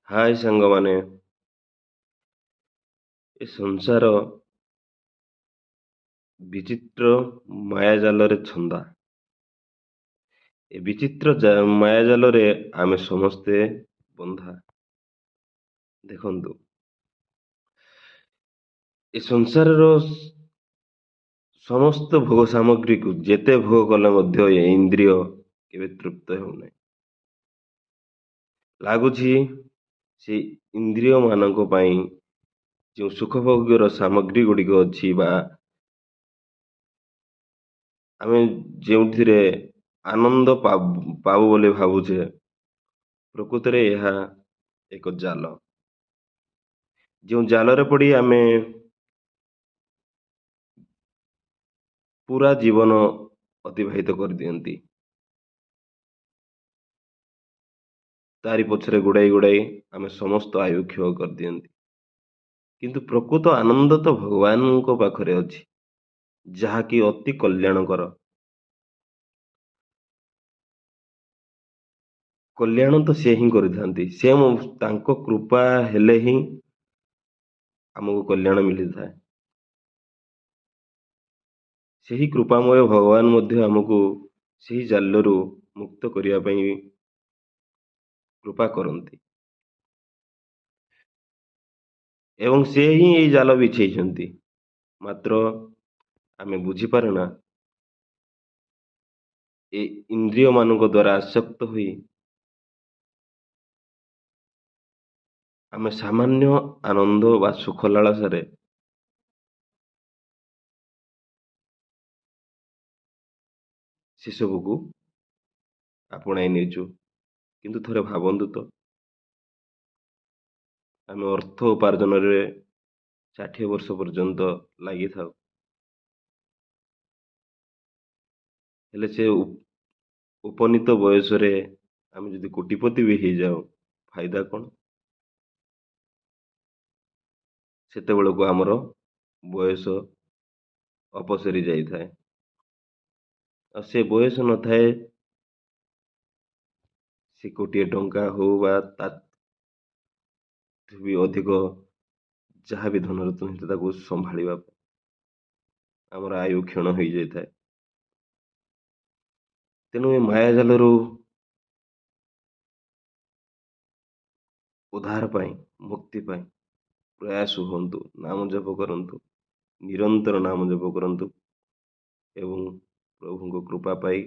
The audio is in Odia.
ହାଏ ସାଙ୍ଗମାନେ, ଏ ସଂସାର ବିଚିତ୍ର ମାୟାଜାଲରେ ଛନ୍ଦା। ଏ ବିଚିତ୍ର ମାୟାଜାଲରେ ଆମେ ସମସ୍ତେ ବନ୍ଧା। ଦେଖନ୍ତୁ, ଏ ସଂସାରର ସମସ୍ତ ଭୋଗ ସାମଗ୍ରୀକୁ ଯେତେ ଭୋଗ କଲେ ମଧ୍ୟ ଏ ଇନ୍ଦ୍ରିୟ କେବେ ତୃପ୍ତ ହେଉନାହିଁ। ଲାଗୁଛି ସେ ଇନ୍ଦ୍ରିୟ ମାନଙ୍କ ପାଇଁ ଯେଉଁ ସୁଖଭୋଗ୍ୟର ସାମଗ୍ରୀ ଗୁଡ଼ିକ ଅଛି ବା ଆମେ ଯେଉଁଥିରେ ଆନନ୍ଦ ପାବୁ ବୋଲି ଭାବୁଛେ, ପ୍ରକୃତରେ ଏହା ଏକ ଜାଲ। ଯେଉଁ ଜାଲରେ ପଡ଼ି ଆମେ ପୁରା ଜୀବନ ଅତିବାହିତ କରିଦିଅନ୍ତି। ତାରି ପଛରେ ଗୁଡ଼ାଇ ଆମେ ସମସ୍ତ ଆୟୁ କ୍ଷୟ କରିଦିଅନ୍ତି। କିନ୍ତୁ ପ୍ରକୃତ ଆନନ୍ଦ ତ ଭଗବାନଙ୍କ ପାଖରେ ଅଛି, ଯାହାକି ଅତି କଲ୍ୟାଣକର। କଲ୍ୟାଣ ତ ସେ ହିଁ କରିଥାନ୍ତି। ତାଙ୍କ କୃପା ହେଲେ ହିଁ ଆମକୁ କଲ୍ୟାଣ ମିଳିଥାଏ। ସେହି କୃପାମୟ ଭଗବାନ ମଧ୍ୟ ଆମକୁ ସେହି ଜାଲରୁ ମୁକ୍ତ କରିବା ପାଇଁ କୃପା କରନ୍ତି ଏବଂ ସେ ହିଁ ଏଇ ଜାଲ ବିଛେଇଛନ୍ତି। ମାତ୍ର ଆମେ ବୁଝିପାରୁନା, ଏ ଇନ୍ଦ୍ରିୟ ମାନଙ୍କ ଦ୍ୱାରା ଆସକ୍ତ ହୋଇ ଆମେ ସାମାନ୍ୟ ଆନନ୍ଦ ବା ସୁଖ ଲାଳସାରେ ସେସବୁକୁ ଆପଣାଇ ନେଇଛୁ। କିନ୍ତୁ ଥରେ ଭାବନ୍ତୁ ତ, ଆମେ ଅର୍ଥ ଉପାର୍ଜନରେ 60 ବର୍ଷ ପର୍ଯ୍ୟନ୍ତ ଲାଗିଥାଉ, ହେଲେ ସେ ଉପନୀତ ବୟସରେ ଆମେ ଯଦି କୋଟିପତି ବି ହେଇଯାଉ, ଫାଇଦା କ'ଣ? ସେତେବେଳକୁ ଆମର ବୟସ ଅପସରି ଯାଇଥାଏ। ଆଉ ସେ ବୟସ ନଥାଏ ସେ କୋଟିଏ ଟଙ୍କା ହଉ ବା ତା ବି ଅଧିକ ଯାହା ବି ଧନରତ୍ନ ହେଇଥାଏ, ତାକୁ ସମ୍ଭାଳିବା ପାଇଁ ଆମର ଆୟୁ କ୍ଷୀଣ ହେଇଯାଇଥାଏ। ତେଣୁ ଏ ମାୟାଜାଲରୁ ଉଦ୍ଧାର ପାଇଁ, ମୁକ୍ତି ପାଇଁ ପ୍ରୟାସ ହୁଅନ୍ତୁ, ନାମ ଜପ କରନ୍ତୁ, ନିରନ୍ତର ନାମ ଜପ କରନ୍ତୁ ଏବଂ ପ୍ରଭୁଙ୍କ କୃପା ପାଇ